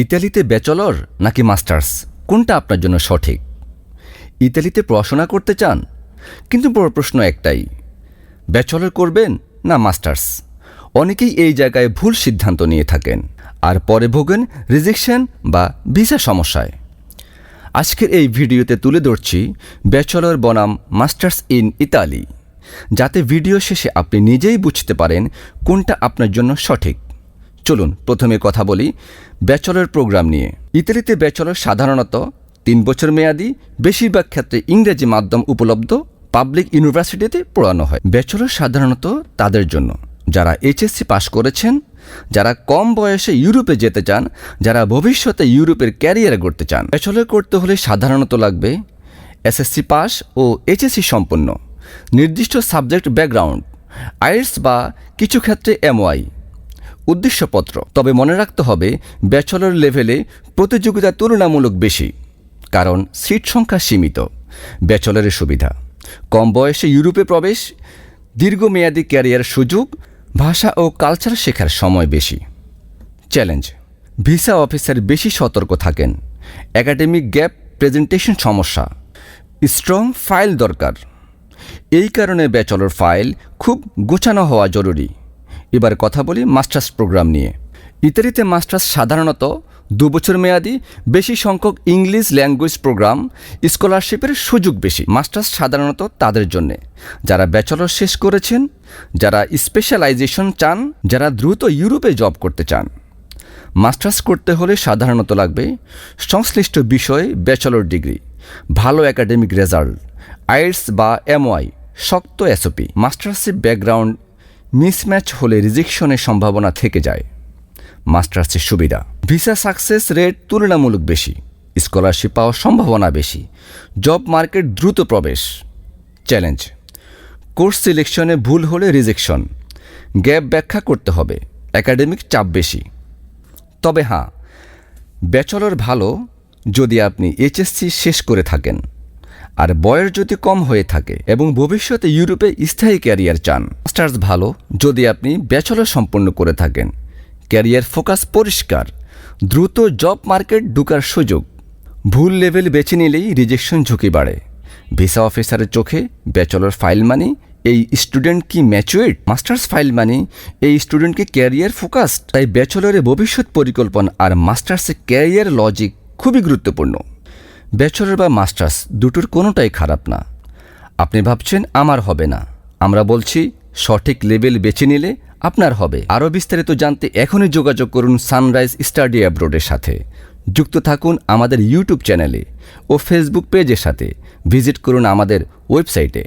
ইতালিতে ব্যাচেলর নাকি মাস্টার্স কোনটা আপনার জন্য সঠিক? ইতালিতে পড়াশোনা করতে চান, কিন্তু বড় প্রশ্ন একটাই, ব্যাচেলর করবেন না মাস্টার্স? অনেকেই এই জায়গায় ভুল সিদ্ধান্ত নিয়ে থাকেন আর পরে ভোগেন রিজেকশন বা ভিসা সমস্যায়। আজকের এই ভিডিওতে তুলে ধরছি ব্যাচেলর বনাম মাস্টার্স ইন ইতালি, যাতে ভিডিও শেষে আপনি নিজেই বুঝতে পারেন কোনটা আপনার জন্য সঠিক। চলুন প্রথমে কথা বলি ব্যাচেলর প্রোগ্রাম নিয়ে। ইতালিতে ব্যাচেলর সাধারণত 3 বছর মেয়াদি, বেশিরভাগ ক্ষেত্রে ইংরেজি মাধ্যম উপলব্ধ পাবলিক ইউনিভার্সিটিতে পড়ানো হয়। ব্যাচেলর সাধারণত তাদের জন্য যারা এইচএসসি পাশ করেছেন, যারা কম বয়সে ইউরোপে যেতে চান, যারা ভবিষ্যতে ইউরোপের ক্যারিয়ার গড়তে চান। ব্যাচেলর করতে হলে সাধারণত লাগবে এসএসসি পাস ও এইচএসসি সম্পন্ন, নির্দিষ্ট সাবজেক্ট ব্যাকগ্রাউন্ড, আইএলটিএস বা কিছু ক্ষেত্রে এমওআই, উদ্দেশ্যপত্র। তবে মনে রাখতে হবে ব্যাচেলর লেভেলে প্রতিযোগিতা তুলনামূলক বেশি, কারণ সিট সংখ্যা সীমিত। ব্যাচেলরের সুবিধা: কম বয়সে ইউরোপে প্রবেশ, দীর্ঘমেয়াদী ক্যারিয়ার সুযোগ, ভাষা ও কালচার শেখার সময় বেশি। চ্যালেঞ্জ: ভিসা অফিসার বেশি সতর্ক থাকেন, একাডেমিক গ্যাপ, প্রেজেন্টেশন সমস্যা, স্ট্রং ফাইল দরকার। এই কারণে ব্যাচেলর ফাইল খুব গোছানো হওয়া জরুরি। এবার কথা বলি মাস্টার্স প্রোগ্রাম নিয়ে। ইতালিতে মাস্টার্স সাধারণত 2 বছর মেয়াদি, বেশি সংখ্যক ইংলিশ ল্যাঙ্গুয়েজ প্রোগ্রাম, স্কলারশিপের সুযোগ বেশি। মাস্টার্স সাধারণত তাদের জন্যে যারা ব্যাচেলর শেষ করেছেন, যারা স্পেশালাইজেশন চান, যারা দ্রুত ইউরোপে জব করতে চান। মাস্টার্স করতে হলে সাধারণত লাগবে সংশ্লিষ্ট বিষয়ে ব্যাচেলর ডিগ্রি, ভালো একাডেমিক রেজাল্ট, আইএলটিএস বা এমওআই, শক্ত এসওপি। মাস্টার্সের ব্যাকগ্রাউন্ড মিসম্যাচ হলে রিজেকশনের সম্ভাবনা থেকে যায়। মাস্টার্সের সুবিধা: ভিসা সাকসেস রেট তুলনামূলক বেশি, স্কলারশিপ পাওয়ার সম্ভাবনা বেশি, জব মার্কেট দ্রুত প্রবেশ। চ্যালেঞ্জ: কোর্স সিলেকশনে ভুল হলে রিজেকশন, গ্যাপ ব্যাখ্যা করতে হবে, একাডেমিক চাপ বেশি। তবে হ্যাঁ, ব্যাচেলর ভালো যদি আপনি এইচএসসি শেষ করে থাকেন আর বয়স যদি কম হয়ে থাকে এবং ভবিষ্যতে ইউরোপে স্থায়ী ক্যারিয়ার চান। মাস্টার্স ভালো যদি আপনি ব্যাচেলর সম্পন্ন করে থাকেন, ক্যারিয়ার ফোকাস পরিষ্কার, দ্রুত জব মার্কেট ঢোকার সুযোগ। ভুল লেভেল বেছে নিলেই রিজেকশন ঝুঁকি বাড়ে। ভিসা অফিসারের চোখে ব্যাচেলর ফাইল মানে এই স্টুডেন্ট কি ম্যাচুয়েড, মাস্টার্স ফাইল মানে এই স্টুডেন্টকে ক্যারিয়ার ফোকাসড। তাই ব্যাচেলরে ভবিষ্যৎ পরিকল্পনা আর মাস্টার্সে ক্যারিয়ার লজিক খুবই গুরুত্বপূর্ণ। ব্যাচেলর বা মাস্টার্স দুটোর কোনোটাই খারাপ না। আপনি ভাবছেন আমার হবে না, আমরা বলছি সঠিক লেভেল বেছে নিলে আপনার হবে। আরও বিস্তারিত জানতে এখনই যোগাযোগ করুন সানরাইজ স্টাডি অ্যাব্রোডের সাথে। যুক্ত থাকুন আমাদের ইউটিউব চ্যানেলে ও ফেসবুক পেজের সাথে। ভিজিট করুন আমাদের ওয়েবসাইটে।